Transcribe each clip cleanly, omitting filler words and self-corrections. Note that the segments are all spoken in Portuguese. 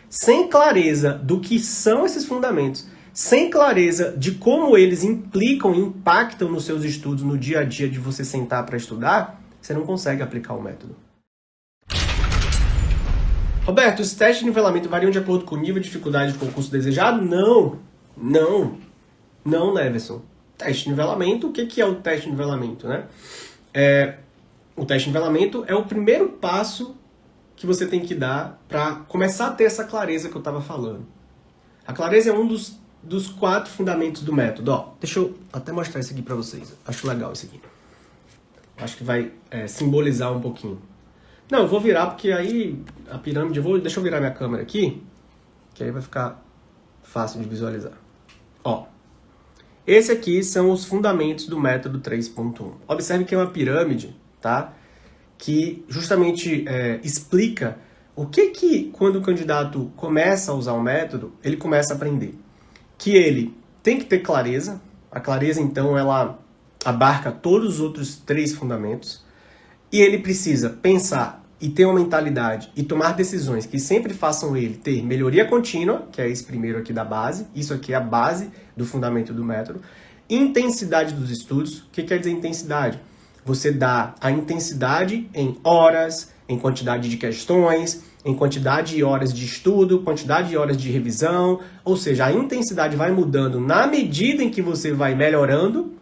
sem clareza do que são esses fundamentos, sem clareza de como eles implicam e impactam nos seus estudos, no dia a dia de você sentar para estudar, você não consegue aplicar o método. Roberto, os testes de nivelamento variam de acordo com o nível de dificuldade do concurso desejado? Não, Neverson. Teste de nivelamento, o que é o teste de nivelamento, né? O teste de nivelamento é o primeiro passo que você tem que dar para começar a ter essa clareza que eu estava falando. A clareza é um dos 4 fundamentos do método. Ó, deixa eu até mostrar isso aqui para vocês. Acho legal isso aqui. Acho que vai simbolizar um pouquinho. Não, eu vou virar porque aí a pirâmide... Deixa eu virar minha câmera aqui, que aí vai ficar fácil de visualizar. Ó, esse aqui são os fundamentos do método 3.1. Observe que é uma pirâmide, tá? Que justamente explica o que quando o candidato começa a usar o método, ele começa a aprender. Que ele tem que ter clareza. A clareza, então, ela abarca todos os outros 3 fundamentos. E ele precisa pensar e ter uma mentalidade e tomar decisões que sempre façam ele ter melhoria contínua, que é esse primeiro aqui da base. Isso aqui é a base do fundamento do método. Intensidade dos estudos. O que quer dizer intensidade? Você dá a intensidade em horas, em quantidade de questões, em quantidade de horas de estudo, quantidade de horas de revisão. Ou seja, a intensidade vai mudando na medida em que você vai melhorando.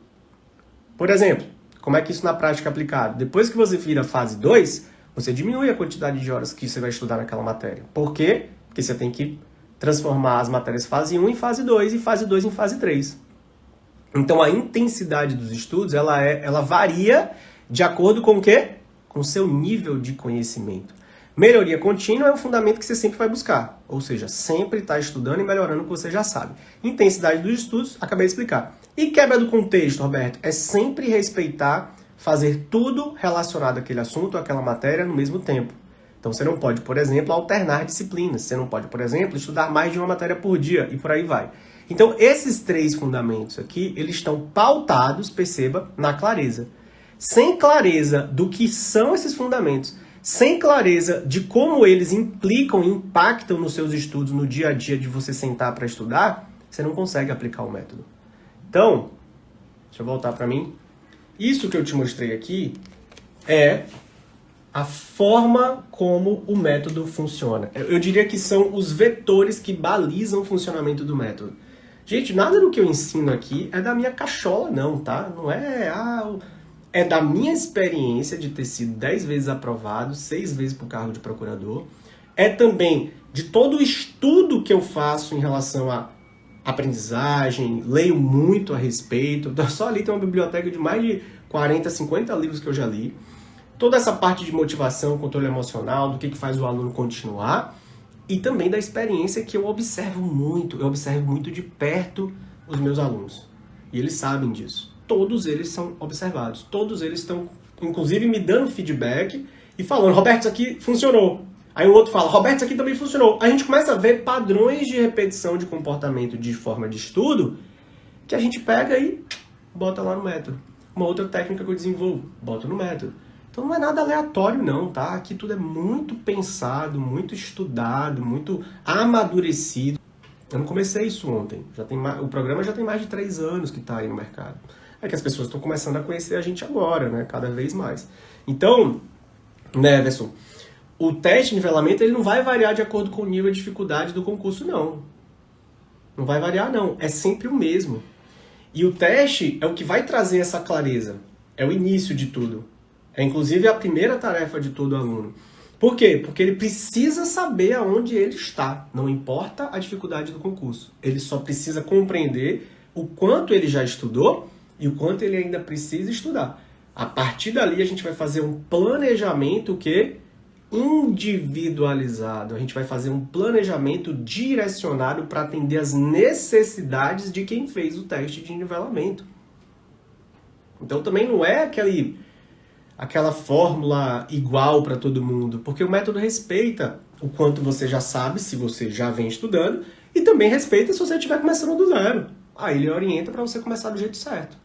Por exemplo, como é que isso na prática é aplicado? Depois que você vira fase 2, você diminui a quantidade de horas que você vai estudar naquela matéria. Por quê? Porque você tem que transformar as matérias fase 1 em fase 2 e fase 2 em fase 3. Então a intensidade dos estudos, ela varia de acordo com o quê? Com o seu nível de conhecimento. Melhoria contínua é um fundamento que você sempre vai buscar. Ou seja, sempre está estudando e melhorando o que você já sabe. Intensidade dos estudos, acabei de explicar. E quebra do contexto, Roberto, é sempre respeitar, fazer tudo relacionado àquele assunto, àquela matéria, no mesmo tempo. Então você não pode, por exemplo, alternar disciplinas. Você não pode, por exemplo, estudar mais de uma matéria por dia e por aí vai. Então esses 3 fundamentos aqui, eles estão pautados, perceba, na clareza. Sem clareza do que são esses fundamentos, sem clareza de como eles implicam e impactam nos seus estudos, no dia a dia de você sentar para estudar, você não consegue aplicar o método. Então, deixa eu voltar para mim. Isso que eu te mostrei aqui é a forma como o método funciona. Eu diria que são os vetores que balizam o funcionamento do método. Gente, nada do que eu ensino aqui é da minha cachola, não, tá? Não é... É da minha experiência de ter sido 10 vezes aprovado, 6 vezes para o cargo de procurador. É também de todo o estudo que eu faço em relação a aprendizagem, leio muito a respeito. Só ali tem uma biblioteca de mais de 40, 50 livros que eu já li. Toda essa parte de motivação, controle emocional, do que faz o aluno continuar. E também da experiência que eu observo muito de perto os meus alunos. E eles sabem disso. Todos eles são observados. Todos eles estão, inclusive, me dando feedback e falando, Roberto, isso aqui funcionou. Aí o outro fala, Roberto, isso aqui também funcionou. A gente começa a ver padrões de repetição de comportamento de forma de estudo que a gente pega e bota lá no método. Uma outra técnica que eu desenvolvo, boto no método. Então não é nada aleatório não, tá? Aqui tudo é muito pensado, muito estudado, muito amadurecido. Eu não comecei isso ontem. O programa já tem mais de 3 anos que está aí no mercado. É que as pessoas estão começando a conhecer a gente agora, né? Cada vez mais. Então, né, Everson, o teste de nivelamento ele não vai variar de acordo com o nível de dificuldade do concurso, não. Não vai variar, não. É sempre o mesmo. E o teste é o que vai trazer essa clareza. É o início de tudo. É inclusive a primeira tarefa de todo aluno. Por quê? Porque ele precisa saber aonde ele está. Não importa a dificuldade do concurso. Ele só precisa compreender o quanto ele já estudou e o quanto ele ainda precisa estudar. A partir dali a gente vai fazer um planejamento que individualizado. A gente vai fazer um planejamento direcionado para atender as necessidades de quem fez o teste de nivelamento. Então também não é aquela fórmula igual para todo mundo, porque o método respeita o quanto você já sabe, se você já vem estudando, e também respeita se você estiver começando do zero. Aí ele orienta para você começar do jeito certo.